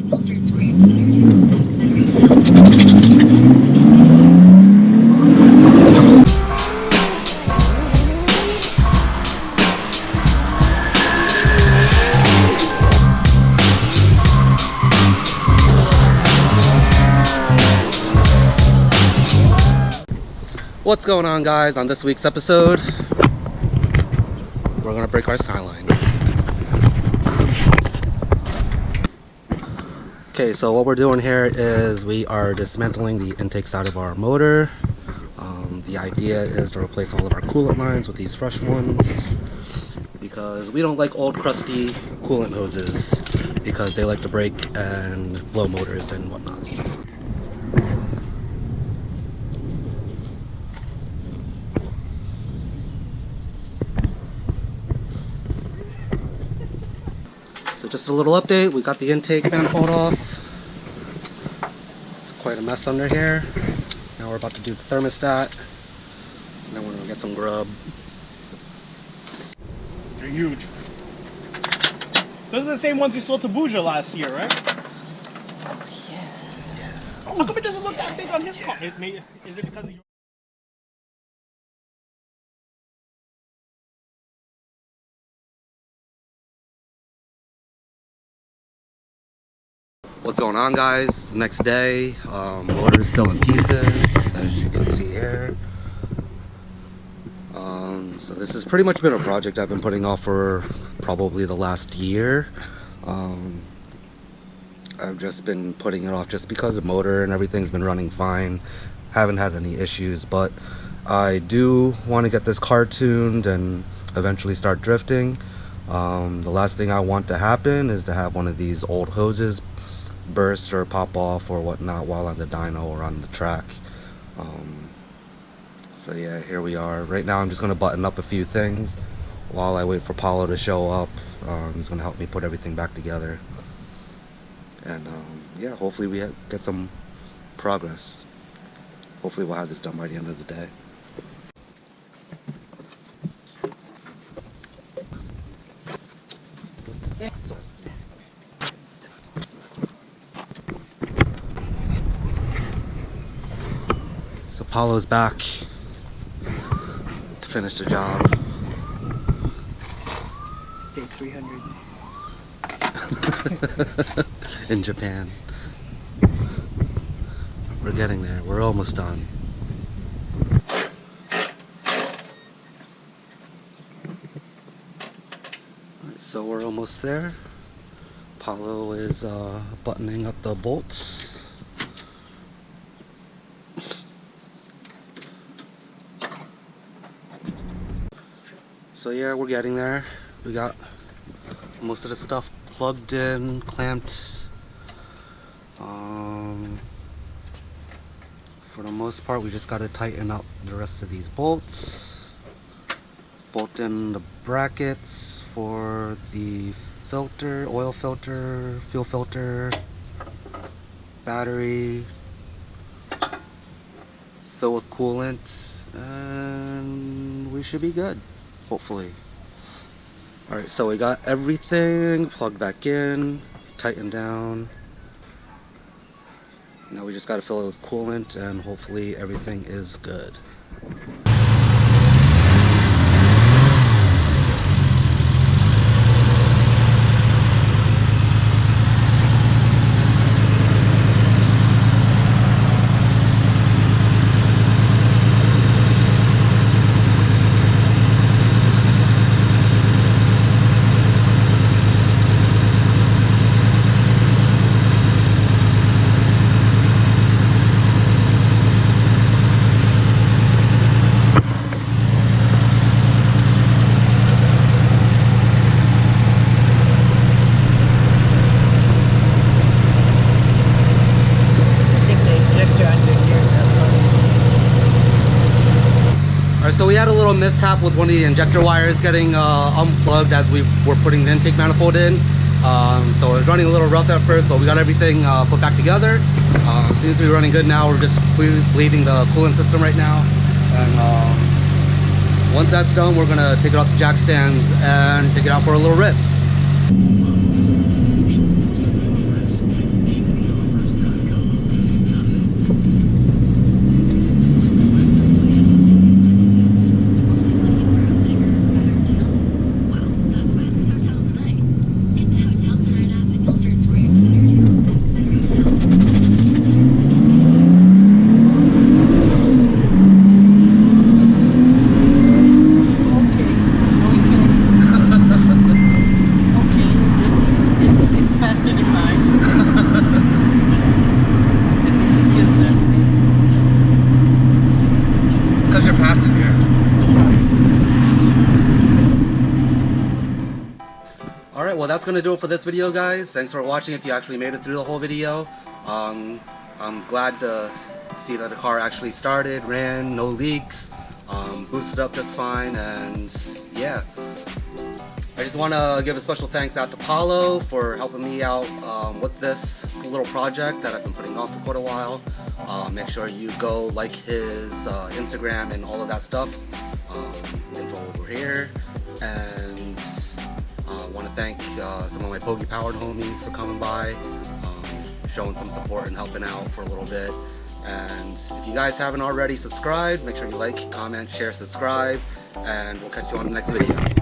What's going on, guys? On this week's episode, we're gonna break our Skyline. Okay, so what we're doing here is we are dismantling the intake side of our motor. The idea is to replace all of our coolant lines with these fresh ones because we don't like old crusty coolant hoses because they like to break and blow motors and whatnot. So just a little update, we got the intake manifold off. It's quite a mess under here. Now we're about to do the thermostat. And then we're gonna get some grub. They're huge. Those are the same ones you sold to Bouja last year, right? Yeah. How come it doesn't look that big on his car? Is it because of your... What's going on, guys? Next day, motor is still in pieces, as you can see here. So this has pretty much been a project I've been putting off for probably the last year. I've just been putting it off just because the motor and everything's been running fine. Haven't had any issues, but I do want to get this car tuned and eventually start drifting. The last thing I want to happen is to have one of these old hoses burst or pop off or whatnot while on the dyno or on the track. So yeah, here we are. Right now I'm just going to button up a few things while I wait for Paolo to show up. He's going to help me put everything back together, and yeah, hopefully we get some progress. Hopefully we'll have this done by the end of the day. So Paolo's back to finish the job. Day 300. In Japan. We're getting there. We're almost done. Alright, so we're almost there. Paolo is buttoning up the bolts. So yeah, we're getting there. We got most of the stuff plugged in, clamped. For the most part, we just got to tighten up the rest of these bolts. Bolt in the brackets for the filter, oil filter, fuel filter, battery, fill with coolant, and we should be good. Hopefully. Alright, so we got everything plugged back in, tightened down. Now we just got to fill it with coolant and hopefully everything is good. So we had a little mishap with one of the injector wires getting unplugged as we were putting the intake manifold in. So it was running a little rough at first, but we got everything put back together. Seems to be running good now. We're just bleeding the coolant system right now. And once that's done, we're gonna take it off the jack stands and take it out for a little rip. 35. At least it feels that way. It's because you're passenger. Alright, well that's going to do it for this video, guys. Thanks for watching if you actually made it through the whole video. I'm glad to see that the car actually started, ran, no leaks, boosted up just fine, and yeah. I just want to give a special thanks out to Paolo for helping me out with this little project that I've been putting off for quite a while. Make sure you go like his Instagram and all of that stuff. Info over here. And I want to thank some of my Pokey Powered homies for coming by, showing some support and helping out for a little bit. And if you guys haven't already subscribed, make sure you like, comment, share, subscribe, and we'll catch you on the next video.